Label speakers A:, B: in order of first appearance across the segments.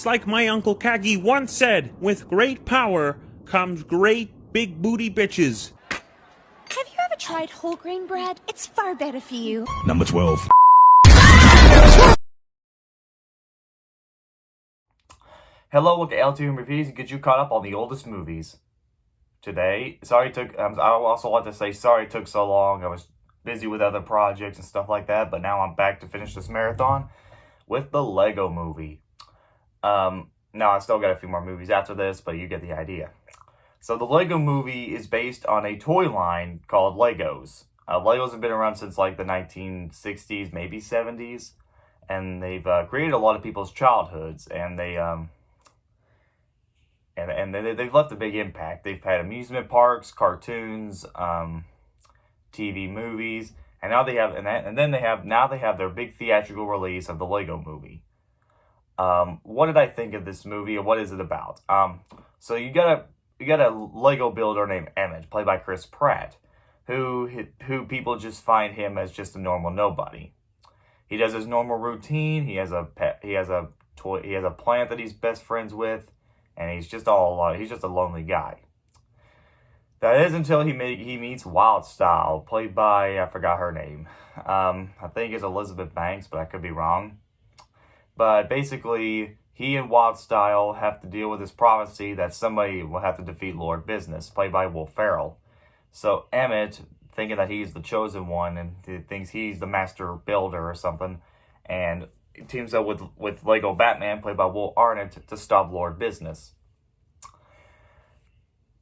A: It's like my Uncle Kagi once said, with great power comes great big booty bitches.
B: Have you ever tried whole grain bread? It's far better for you.
C: Number 12.
D: Hello, look at LTM reviews and get you caught up on the oldest movies. Today, I also want to say sorry it took so long. I was busy with other projects and stuff like that, but now I'm back to finish this marathon with the Lego movie. Now I still got a few more movies after this, but you get the idea. So the Lego movie is based on a toy line called Legos. Legos have been around since like the 1960s, maybe 70s, and they've created a lot of people's childhoods, and they've left a big impact. They've had amusement parks, cartoons, TV movies, and now they have they have their big theatrical release of the Lego movie. What did I think of this movie, and what is it about? So you got a Lego builder named Emmett, played by Chris Pratt, who people just find him as just a normal nobody. He does his normal routine. He has a plant that he's best friends with, and he's just a lonely guy. That is until he meets Wildstyle, played by, I forgot her name. I think it's Elizabeth Banks, but I could be wrong. But basically, he and Wildstyle have to deal with this prophecy that somebody will have to defeat Lord Business, played by Will Ferrell. So Emmett, thinking that he's the chosen one and he thinks he's the master builder or something, and teams up with Lego Batman, played by Will Arnett, to stop Lord Business.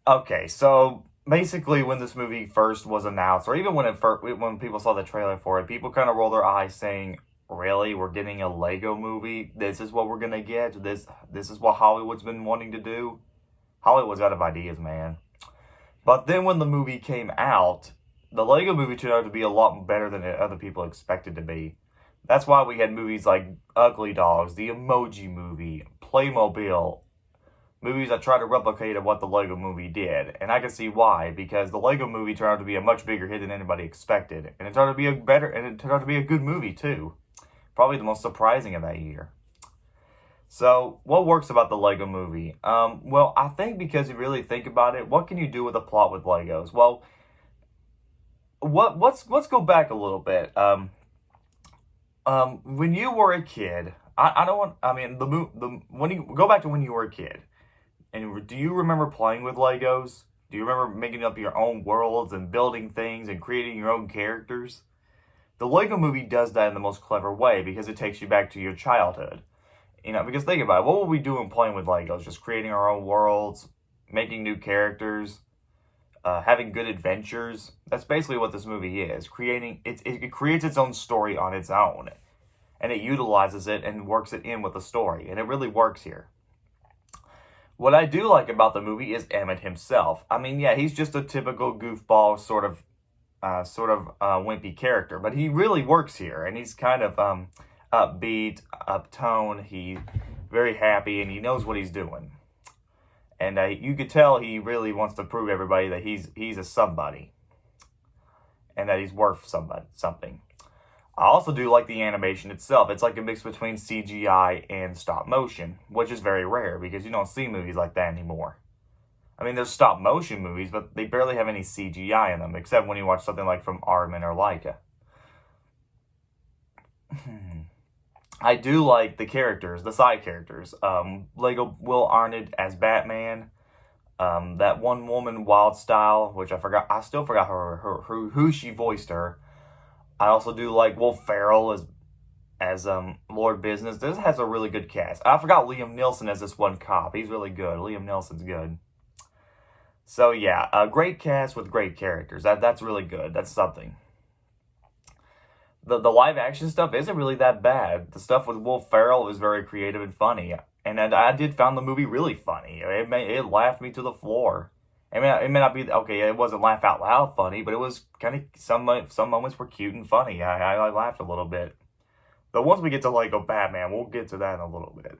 D: Okay, so basically when this movie first was announced, or even when people saw the trailer for it, people kind of rolled their eyes saying, really? We're getting a Lego movie? This is what we're going to get? This is what Hollywood's been wanting to do? Hollywood's out of ideas, man. But then when the movie came out, the Lego movie turned out to be a lot better than other people expected to be. That's why we had movies like Ugly Dogs, the Emoji Movie, Playmobil, movies that try to replicate what the Lego movie did. And I can see why, because the Lego movie turned out to be a much bigger hit than anybody expected. And it turned out to be a good movie too. Probably the most surprising of that year. So, what works about the Lego movie? Well, I think because you really think about it, what can you do with a plot with Legos? Well, let's go back a little bit. When you were a kid, when you go back to when you were a kid, and do you remember playing with Legos? Do you remember making up your own worlds and building things and creating your own characters? The Lego movie does that in the most clever way because it takes you back to your childhood. Because think about it, what were we doing playing with Legos? Just creating our own worlds, making new characters, having good adventures. That's basically what this movie is. It creates its own story on its own, and it utilizes it and works it in with the story, and it really works here. What I do like about the movie is Emmett himself. I mean, yeah, he's just a typical goofball sort of wimpy character, but he really works here, and he's kind of upbeat, uptone. He's very happy, and he knows what he's doing. And you could tell he really wants to prove everybody that he's a somebody, and that he's worth something. I also do like the animation itself. It's like a mix between CGI and stop motion, which is very rare because you don't see movies like that anymore. I mean, there's stop motion movies, but they barely have any CGI in them, except when you watch something like from Aardman or Leica. I do like the characters, the side characters. Lego Will Arnett as Batman. That one woman, Wildstyle, which I still forgot who she voiced her. I also do like Will Ferrell as Lord Business. This has a really good cast. I forgot Liam Neeson as this one cop. He's really good. Liam Neeson's good. So yeah, a great cast with great characters. That's really good. That's something. The live action stuff isn't really that bad. The stuff with Will Ferrell is very creative and funny. And I did found the movie really funny. It laughed me to the floor. It may not be, okay, it wasn't laugh out loud funny, but it was kind of, some moments were cute and funny. I laughed a little bit. But once we get to Lego Batman, we'll get to that in a little bit.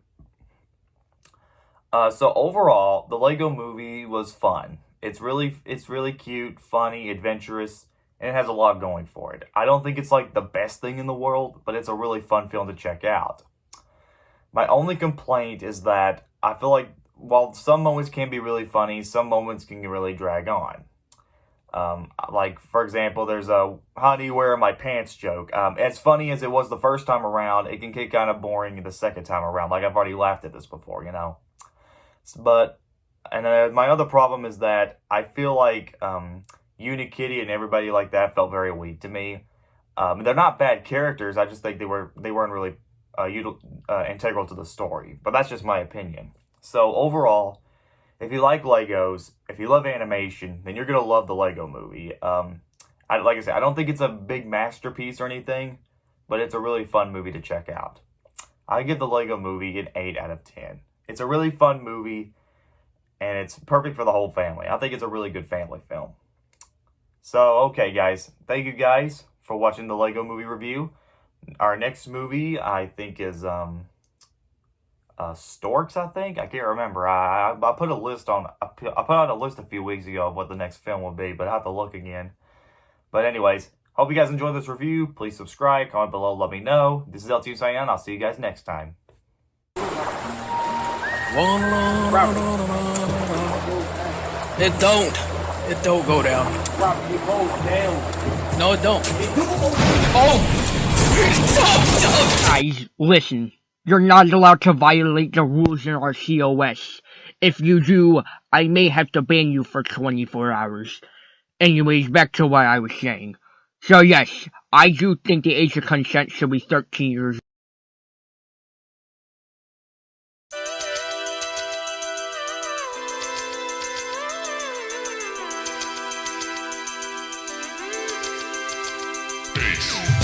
D: So overall, the Lego movie was fun. It's really cute, funny, adventurous, and it has a lot going for it. I don't think it's like the best thing in the world, but it's a really fun film to check out. My only complaint is that I feel like while some moments can be really funny, some moments can really drag on. Like, for example, there's a honey, where are my pants joke. As funny as it was the first time around, it can get kind of boring the second time around. Like, I've already laughed at this before, you know. But, and my other problem is that I feel like Unikitty and everybody like that felt very weak to me. They're not bad characters. I just think they weren't really integral to the story. But that's just my opinion. So overall, if you like Legos, if you love animation, then you're gonna love the Lego Movie. Like I said, I don't think it's a big masterpiece or anything, but it's a really fun movie to check out. I give the Lego Movie an 8 out of 10. It's a really fun movie, and it's perfect for the whole family. I think it's a really good family film. So, okay, guys. Thank you guys for watching the Lego Movie review. Our next movie, I think, is Storks, I think. I can't remember. I put a list on. I put out a list a few weeks ago of what the next film will be, but I have to look again. But anyways, hope you guys enjoyed this review. Please subscribe, comment below, let me know. This is LTM signing out. I'll see you guys next time.
C: It don't go down. No, it don't. Oh!
E: Guys, listen. You're not allowed to violate the rules in our COS. If you do, I may have to ban you for 24 hours. Anyways, back to what I was saying. So yes, I do think the age of consent should be 13 years.
F: Peace.